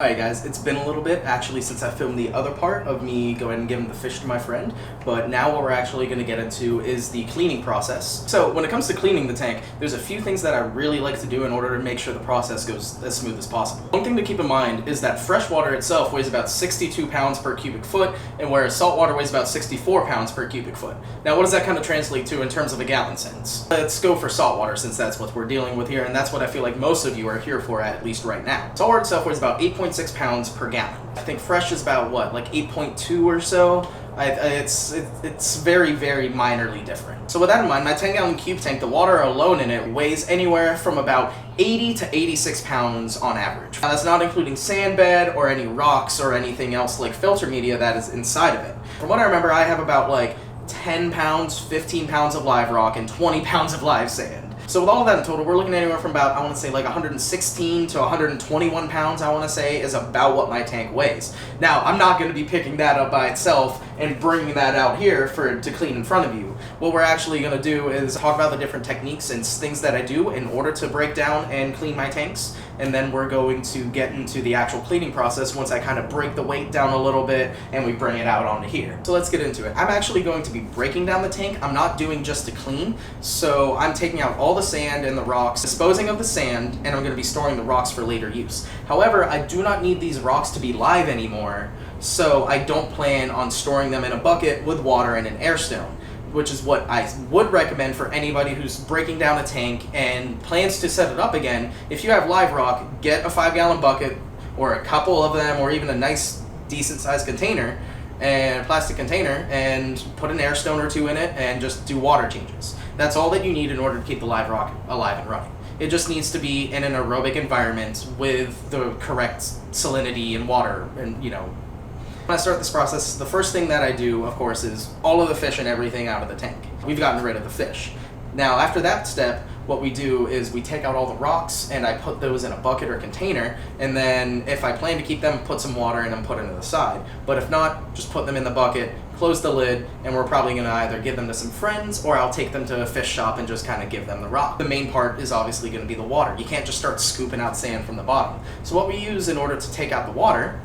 Alright guys, it's been a little bit actually since I filmed the other part of me going and giving the fish to my friend, but now what we're actually going to get into is the cleaning process. So when it comes to cleaning the tank, there's a few things that I really like to do in order to make sure the process goes as smooth as possible. One thing to keep in mind is that fresh water itself weighs about 62 pounds per cubic foot, and whereas salt water weighs about 64 pounds per cubic foot. Now what does that kind of translate to in terms of a gallon sense? Let's go for salt water since that's what we're dealing with here, and that's what I feel like most of you are here for at least right now. Salt water itself weighs about 8.6 pounds per gallon. I think fresh is about what, like 8.2 or so. It's very, very minorly different. So with that in mind, my 10-gallon cube tank, the water alone in it weighs anywhere from about 80 to 86 pounds on average. Now that's not including sand bed or any rocks or anything else like filter media that is inside of it. From what I remember, I have about like 10 pounds, 15 pounds of live rock and 20 pounds of live sand. So with all of that in total, we're looking at anywhere from about, I want to say like 116 to 121 pounds, I want to say, is about what my tank weighs. Now, I'm not going to be picking that up by itself and bringing that out here to clean in front of you. What we're actually going to do is talk about the different techniques and things that I do in order to break down and clean my tanks, and then we're going to get into the actual cleaning process once I kind of break the weight down a little bit and we bring it out onto here. So let's get into it. I'm actually going to be breaking down the tank. I'm not doing just to clean, so I'm taking out all the sand and the rocks, disposing of the sand, and I'm going to be storing the rocks for later use. However, I do not need these rocks to be live anymore, so I don't plan on storing them in a bucket with water and an air stone, which is what I would recommend for anybody who's breaking down a tank and plans to set it up again. If you have live rock, get a 5-gallon bucket or a couple of them, or even a nice decent sized container and plastic container, and put an air stone or two in it and just do water changes. That's all that you need in order to keep the live rock alive and running. It just needs to be in an aerobic environment with the correct salinity and water, and when I start this process, the first thing that I do, of course, is all of the fish and everything out of the tank. We've gotten rid of the fish. Now, after that step, what we do is we take out all the rocks and I put those in a bucket or container, and then if I plan to keep them, put some water in them, put them to the side. But if not, just put them in the bucket, close the lid, and we're probably going to either give them to some friends or I'll take them to a fish shop and just kind of give them the rock. The main part is obviously going to be the water. You can't just start scooping out sand from the bottom. So what we use in order to take out the water,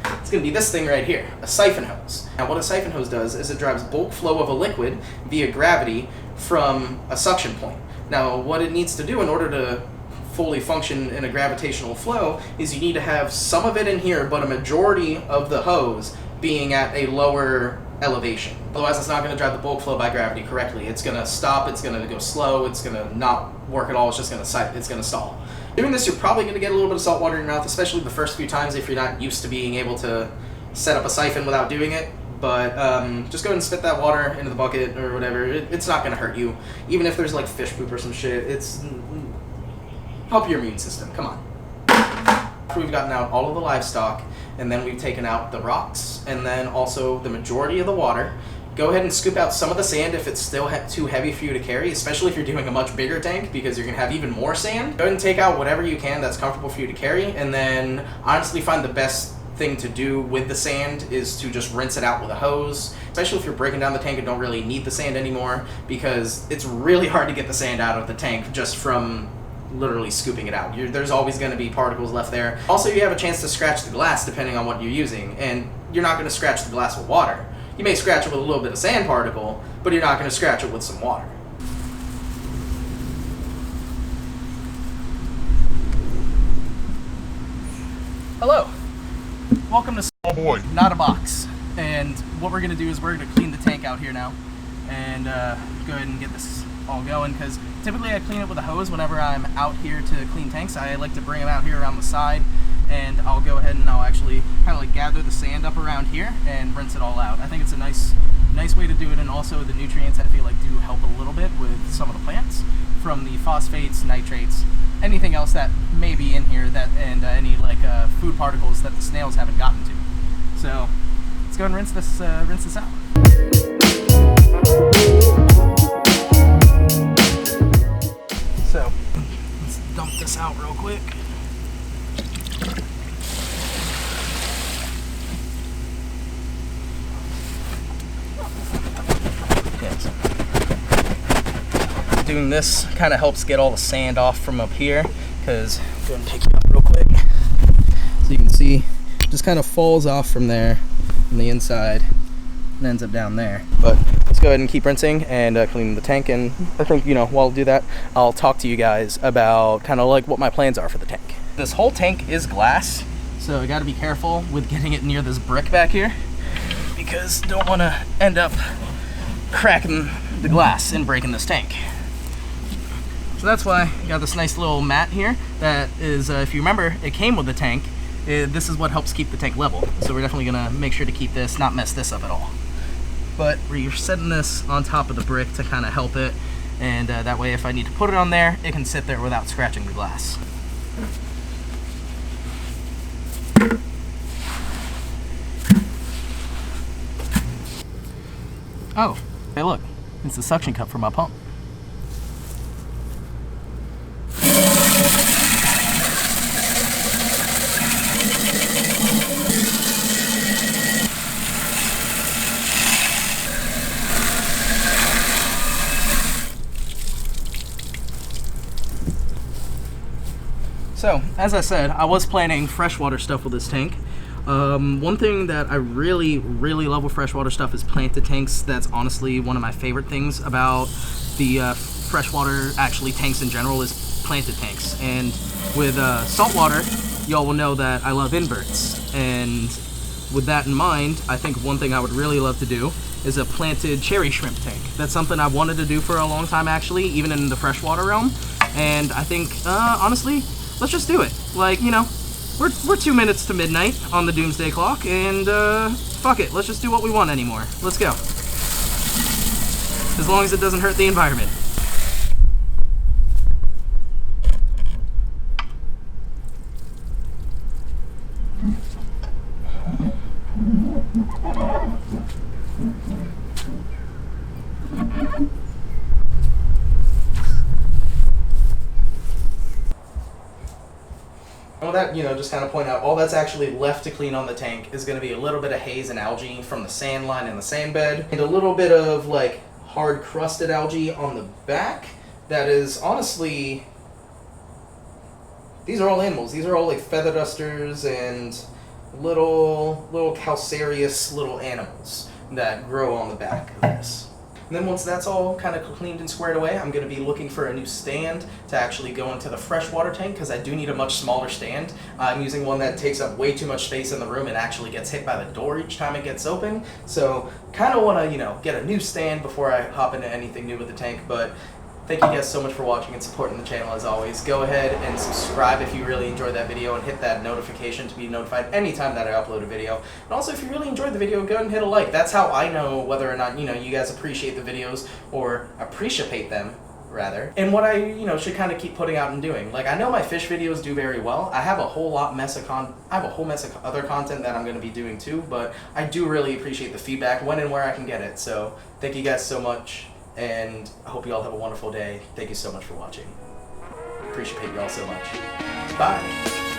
it's going to be this thing right here, a siphon hose. Now what a siphon hose does is it drives bulk flow of a liquid via gravity from a suction point. Now what it needs to do in order to fully function in a gravitational flow is you need to have some of it in here, but a majority of the hose being at a lower elevation. Otherwise it's not going to drive the bulk flow by gravity correctly. It's going to stop, it's going to go slow, it's going to not work at all, it's just going to stall. Doing this, you're probably going to get a little bit of salt water in your mouth, especially the first few times if you're not used to being able to set up a siphon without doing it. But just go ahead and spit that water into the bucket or whatever. It's not going to hurt you. Even if there's like fish poop or some shit, it's help your immune system. Come on. After we've gotten out all of the livestock, and then we've taken out the rocks, and then also the majority of the water, go ahead and scoop out some of the sand if it's still too heavy for you to carry, especially if you're doing a much bigger tank because you're going to have even more sand. Go ahead and take out whatever you can that's comfortable for you to carry, and then honestly find the best thing to do with the sand is to just rinse it out with a hose, especially if you're breaking down the tank and don't really need the sand anymore, because it's really hard to get the sand out of the tank just from literally scooping it out. There's always going to be particles left there. Also, you have a chance to scratch the glass depending on what you're using, and you're not going to scratch the glass with water. You may scratch it with a little bit of sand particle, but you're not going to scratch it with some water. Hello. Welcome to Oh boy. Not a Box. And what we're going to do is we're going to clean the tank out here now and go ahead and get this all going, because typically I clean it with a hose whenever I'm out here to clean tanks. I like to bring them out here around the side, and I'll go ahead and I'll actually kind of like gather the sand up around here and rinse it all out. I think it's a nice way to do it, and also the nutrients I feel like do help a little bit with some of the plants from the phosphates, nitrates, anything else that may be in here, that and any like food particles that the snails haven't gotten to. So let's go and rinse this out. So let's dump this out real quick. Doing this kind of helps get all the sand off from up here, because go ahead and take it out real quick. So you can see it just kind of falls off from there on the inside and ends up down there. But let's go ahead and keep rinsing and cleaning the tank, and I think, you know, while I do that, I'll talk to you guys about kind of like what my plans are for the tank. This whole tank is glass, so I got to be careful with getting it near this brick back here, because don't want to end up cracking the glass and breaking this tank. So that's why I got this nice little mat here that is, if you remember, it came with the tank. This is what helps keep the tank level. So we're definitely gonna make sure to keep this, not mess this up at all. But we're setting this on top of the brick to kind of help it, and that way if I need to put it on there, it can sit there without scratching the glass. Oh, hey look, it's the suction cup for my pump. So, as I said, I was planning freshwater stuff with this tank. One thing that I really love with freshwater stuff is planted tanks. That's honestly one of my favorite things about the freshwater, actually tanks in general, is planted tanks. And with saltwater, y'all will know that I love inverts. And with that in mind, I think one thing I would really love to do is a planted cherry shrimp tank. That's something I've wanted to do for a long time, actually, even in the freshwater realm. And I think, honestly, let's just do it. Like, you know, we're 2 minutes to midnight on the doomsday clock, and fuck it, let's just do what we want anymore. Let's go. As long as it doesn't hurt the environment. Well, that, you know, just kind of point out, all that's actually left to clean on the tank is going to be a little bit of haze and algae from the sand line and the sand bed, and a little bit of, like, hard crusted algae on the back that is, honestly, these are all animals. These are all, like, feather dusters and little calcareous little animals that grow on the back of this. And then once that's all kind of cleaned and squared away, I'm going to be looking for a new stand to actually go into the freshwater tank, because I do need a much smaller stand. I'm using one that takes up way too much space in the room and actually gets hit by the door each time it gets open. So kind of want to, you know, get a new stand before I hop into anything new with the tank. But thank you guys so much for watching and supporting the channel as always. Go ahead and subscribe if you really enjoyed that video, and hit that notification to be notified anytime that I upload a video. And also, if you really enjoyed the video, go ahead and hit a like. That's how I know whether or not, you know, you guys appreciate the videos, or appreciate them, rather, and what I, you know, should kind of keep putting out and doing. Like, I know my fish videos do very well. I have a whole mess of other content that I'm going to be doing too, but I do really appreciate the feedback when and where I can get it. So thank you guys so much, and I hope you all have a wonderful day. Thank you so much for watching. Appreciate y'all so much. Bye.